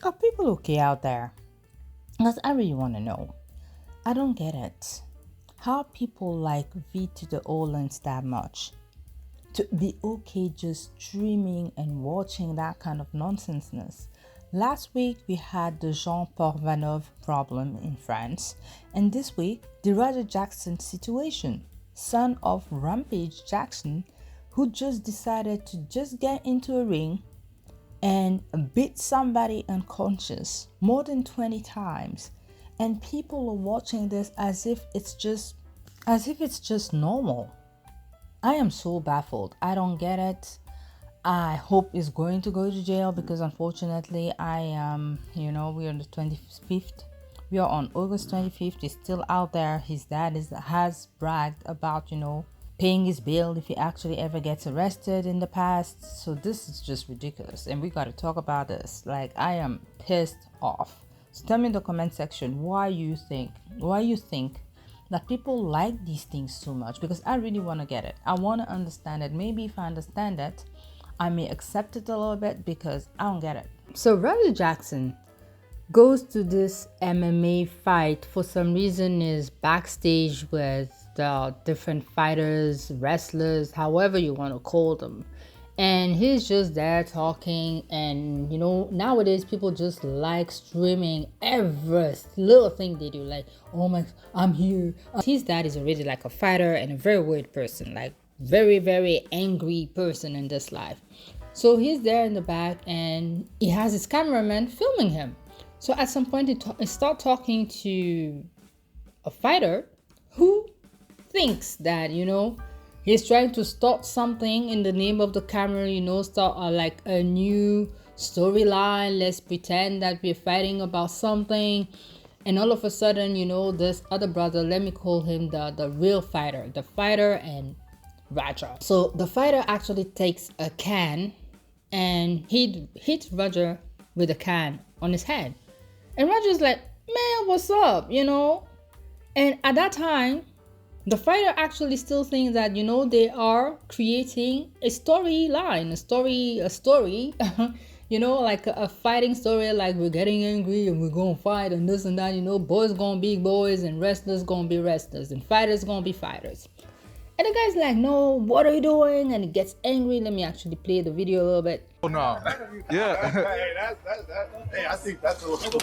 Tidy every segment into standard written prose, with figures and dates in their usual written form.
Are people okay out there? Because I really want to know. I don't get it. How people like V to the Olens that much? To be okay just streaming and watching that kind of nonsenseness. Last week we had the Jean Porvanov problem in France, and this week the Roger Jackson situation, son of Rampage Jackson, who just decided to just get into a ring and beat somebody unconscious more than 20 times, and people are watching this as if it's just normal. I am so baffled. I don't get it. I hope he's going to go to jail because unfortunately I am, we are on the 25th. We are on August 25th. He's still out there. His dad has bragged about, paying his bill if he actually ever gets arrested in the past. So this is just ridiculous. And we got to talk about this. Like, I am pissed off. So tell me in the comment section why you think that people like these things so much, because I really want to get it. I want to understand it. Maybe if I understand it, I may accept it a little bit, because I don't get it. So Roger Jackson goes to this MMA fight. For some reason is backstage with the different fighters, wrestlers, however you want to call them. And he's just there talking, and nowadays people just like streaming every little thing they do, like, oh my, I'm here. His dad is already like a fighter and a very weird person, like very, very angry person in this life. So he's there in the back and he has his cameraman filming him. So at some point he start talking to a fighter who thinks that, he's trying to start something in the name of the camera, start like a new storyline. Let's pretend that we're fighting about something. And all of a sudden, this other brother, let me call him the real fighter, the fighter and Roger. So the fighter actually takes a can and he hits Roger with a can on his head. And Roger's like, man, what's up, And at that time, the fighter actually still thinks that, they are creating a storyline, a story, like a fighting story, like we're getting angry and we're going to fight and this and that, boys going to be boys and wrestlers going to be wrestlers and fighters going to be fighters. And the guy's like, no, what are you doing? And he gets angry. Let me actually play the video a little bit. Oh, no. Yeah. Hey, I think that's a little...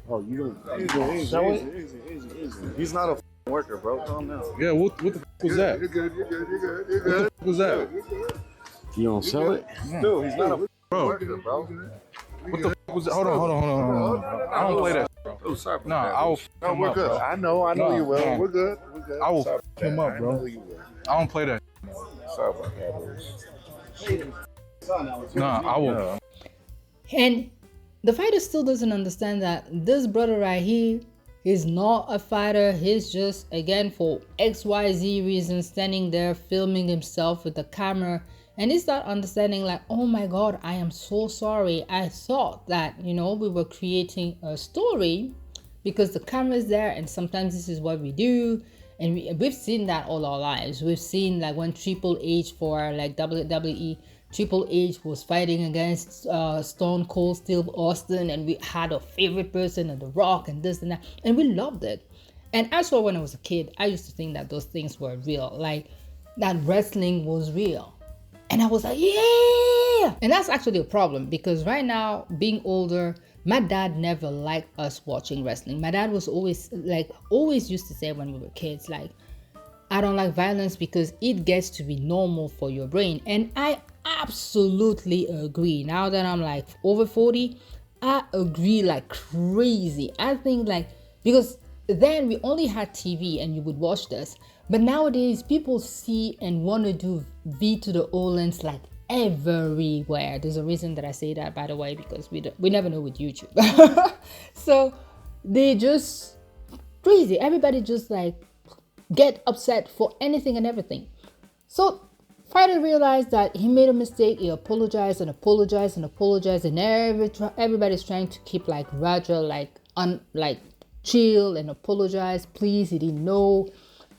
Oh, you don't show it? Easy. He's not a worker, bro. Calm down. Yeah, what the was that? You're good. What the was that? You don't sell it? Dude, he's not a worker, bro. What the was that? Hold on. I don't play that. Oh, sorry. No, I will No, we're good. Bro. I know you will. No. We're good. I will him up, bro. I don't play that. Sorry about that. No, I will. And the fighter still doesn't understand that this brother right here is not a fighter. He's just, again, for XYZ reasons, standing there filming himself with the camera. And he's not understanding, like, oh my God, I am so sorry. I thought that, we were creating a story because the camera is there and sometimes this is what we do. And we've seen that all our lives. We've seen, like, when Triple H for like WWE, Triple H was fighting against Stone Cold Steve Austin, and we had a favorite person and The Rock and this and that, and we loved it. And as for when I was a kid, I used to think that those things were real, like that wrestling was real. And I was like, yeah! And that's actually a problem, because right now, being older, my dad never liked us watching wrestling. My dad was always used to say when we were kids, like, I don't like violence because it gets to be normal for your brain. And I absolutely agree. Now that I'm like over 40, I agree like crazy. I think because then we only had TV and you would watch this. But nowadays people see and want to do V to the Olens like everywhere. There's a reason that I say that, by the way, because we never know with YouTube. So they just crazy. Everybody just like get upset for anything and everything. So fighter realized that he made a mistake. He apologized and everybody's trying to keep like Roger like chill and apologize. Please, he didn't know.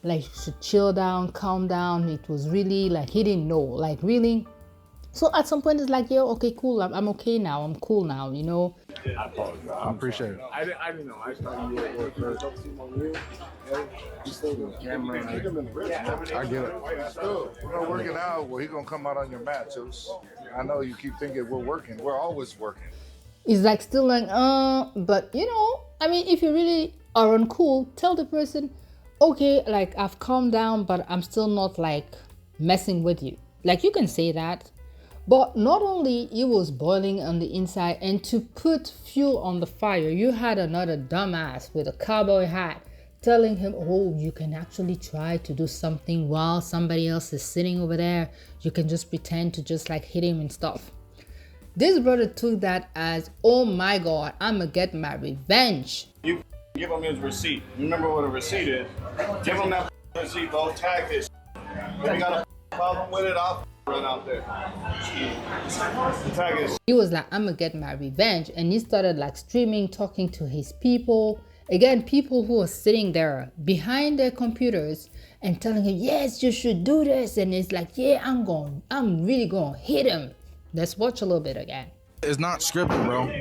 Like, you should chill down, calm down. It was really like he didn't know. Like, really. So at some point it's like, yo, okay, cool, I'm okay now, I'm cool now, you know. I apologize. I appreciate it. I didn't know. I just thought you were first. Camera. I get it. We're gonna work it out. Well, he's gonna come out on your matches. I know you keep thinking we're working. We're always working. It's like still like, but you know, I mean, if you really are uncool, tell the person, okay, like I've calmed down, but I'm still not like messing with you. Like you can say that. But not only it was boiling on the inside, and to put fuel on the fire, you had another dumbass with a cowboy hat telling him, oh, you can actually try to do something while somebody else is sitting over there. You can just pretend to just like hit him and stuff. This brother took that as, oh my God, I'm gonna get my revenge. You give him his receipt. You remember what a receipt is? Give him that receipt, bro. Tag this. If you got a problem with it, I'll run out there. Tag it. He was like, I'm gonna get my revenge. And he started like streaming, talking to his people. Again, people who are sitting there behind their computers and telling him, yes, you should do this. And it's like, yeah, I'm really gonna hit him. Let's watch a little bit again. It's not scripted, bro.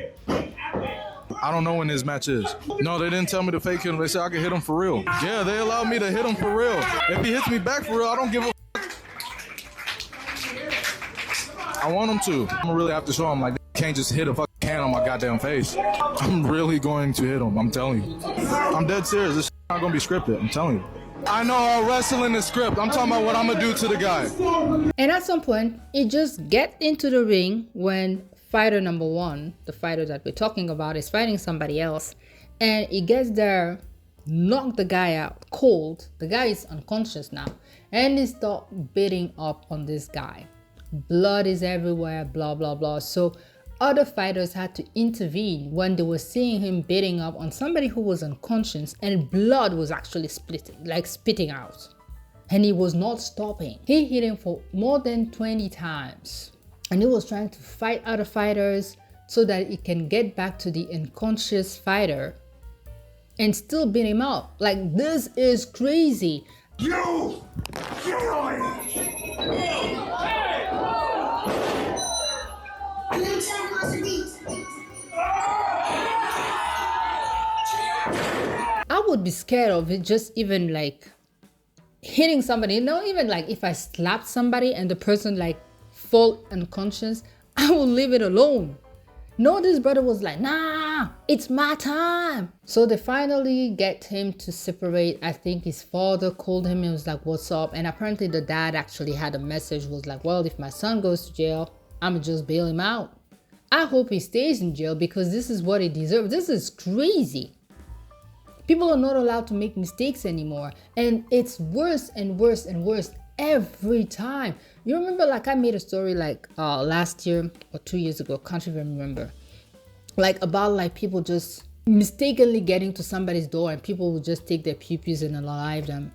I don't know when his match is. No, they didn't tell me to fake him. They said I could hit him for real. Yeah, they allowed me to hit him for real. If he hits me back for real, I don't give a I want him to. I'm gonna really have to show him, like, they can't just hit a fucking can on my goddamn face. I'm really going to hit him, I'm telling you. I'm dead serious. This not gonna be scripted, I'm telling you. I know all wrestling is script. I'm talking about what I'm gonna do to the guy. And at some point, it just gets into the ring when fighter number one, the fighter that we're talking about, is fighting somebody else. And he gets there, knock the guy out cold. The guy is unconscious now. And he starts beating up on this guy. Blood is everywhere, blah, blah, blah. So other fighters had to intervene when they were seeing him beating up on somebody who was unconscious, and blood was actually spitting out. And he was not stopping. He hit him for more than 20 times. And he was trying to fight other fighters so that he can get back to the unconscious fighter and still beat him up. Like, this is crazy. You kill me! I would be scared of it, just even like hitting somebody. Not even like if I slapped somebody and the person like fall unconscious, I will leave it alone. No, this brother was like, nah, it's my time. So they finally get him to separate. I think his father called him and was like, what's up? And apparently the dad actually had a message, was like, well, if my son goes to jail, I'ma just bail him out. I hope he stays in jail because this is what he deserves. This is crazy. People are not allowed to make mistakes anymore. And it's worse and worse and worse every time. You remember, like, I made a story like last year or 2 years ago, can't even remember, like about like people just mistakenly getting to somebody's door and people will just take their pew-pews and unalive them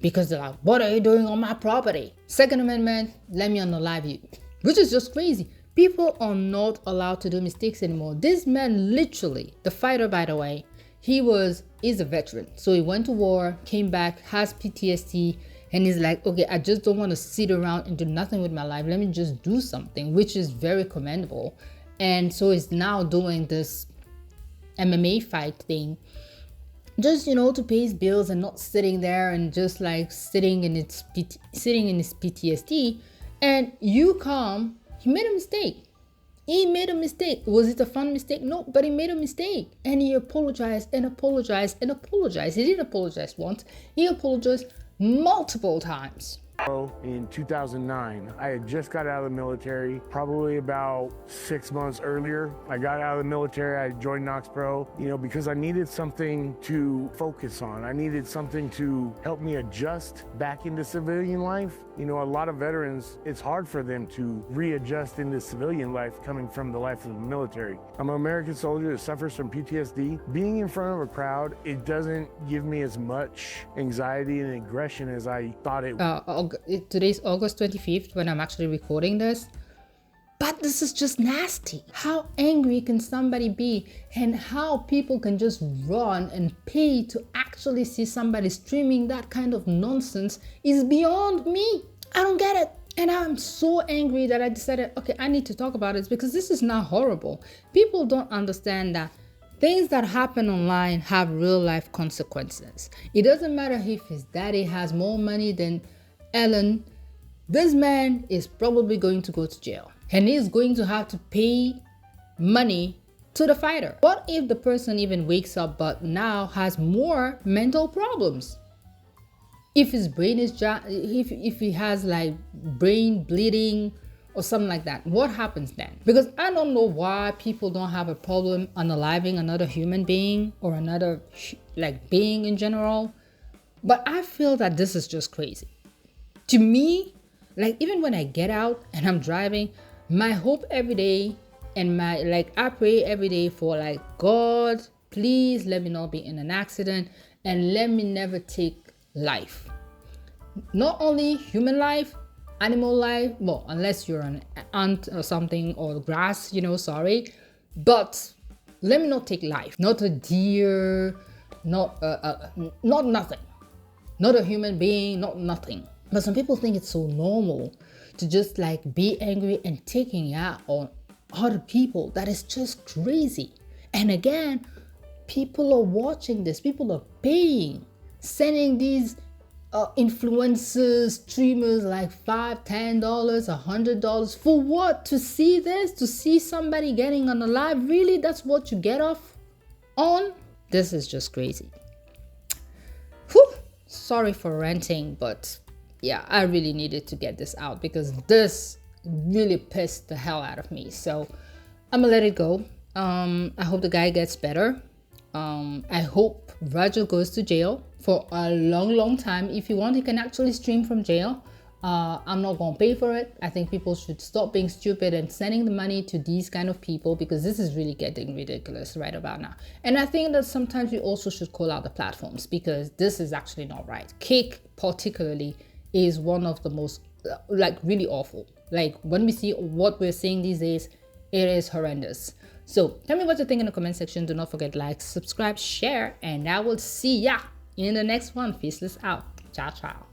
because they're like, what are you doing on my property? Second Amendment, let me unalive you, which is just crazy. People are not allowed to do mistakes anymore. This man literally, the fighter, by the way, is a veteran. So he went to war, came back, has PTSD, and he's like, okay, I just don't want to sit around and do nothing with my life. Let me just do something, which is very commendable. And so he's now doing this MMA fight thing, just, you know, to pay his bills and not sitting there and just like sitting in his PTSD. And you come, he made a mistake. He made a mistake. Was it a fun mistake? No, but he made a mistake. And he apologized and apologized and apologized. He didn't apologize once. He apologized multiple times. In 2009, I had just got out of the military, probably about 6 months earlier. I got out of the military, I joined Knox Pro, you know, because I needed something to focus on. I needed something to help me adjust back into civilian life. You know, a lot of veterans, it's hard for them to readjust into civilian life coming from the life of the military. I'm an American soldier that suffers from PTSD. Being in front of a crowd, it doesn't give me as much anxiety and aggression as I thought it would. Today's August 25th when I'm actually recording this. But this is just nasty. How angry can somebody be, and how people can just run and pay to actually see somebody streaming that kind of nonsense is beyond me. I don't get it. And I'm so angry that I decided, okay, I need to talk about it because this is not horrible. People don't understand that things that happen online have real life consequences. It doesn't matter if his daddy has more money than Ellen, this man is probably going to go to jail and he's going to have to pay money to the fighter. What if the person even wakes up but now has more mental problems? If his brain is if he has like brain bleeding or something like that, what happens then? Because I don't know why people don't have a problem unaliving another human being or another like being in general, but I feel that this is just crazy to me. Like, even when I get out and I'm driving, my hope every day and I pray every day for, like, God, please let me not be in an accident and let me never take life. Not only human life, animal life, well, unless you're an ant or something, or grass, sorry, but let me not take life. Not a deer, not nothing, not a human being, not nothing. But some people think it's so normal to just like be angry and taking out on other people. That is just crazy. And again, people are watching this, people are paying, sending these influencers, streamers like $5, $10, $100 for what? To see this? To see somebody getting on a live? Really? That's what you get off on? This is just crazy. Whew. Sorry for ranting, but yeah, I really needed to get this out because this really pissed the hell out of me. So I'm gonna let it go. I hope the guy gets better. I hope Roger goes to jail for a long time. If you want, he can actually stream from jail. I'm not gonna pay for it. I think people should stop being stupid and sending the money to these kind of people, because this is really getting ridiculous right about now. And I think that sometimes we also should call out the platforms, because this is actually not right. Kick particularly is one of the most like really awful. Like, when we see what we're seeing these days, it is horrendous. So tell me what you think in the comment section. Do not forget to like, subscribe, share, and I will see ya in the next one. Faceless out. Ciao, ciao.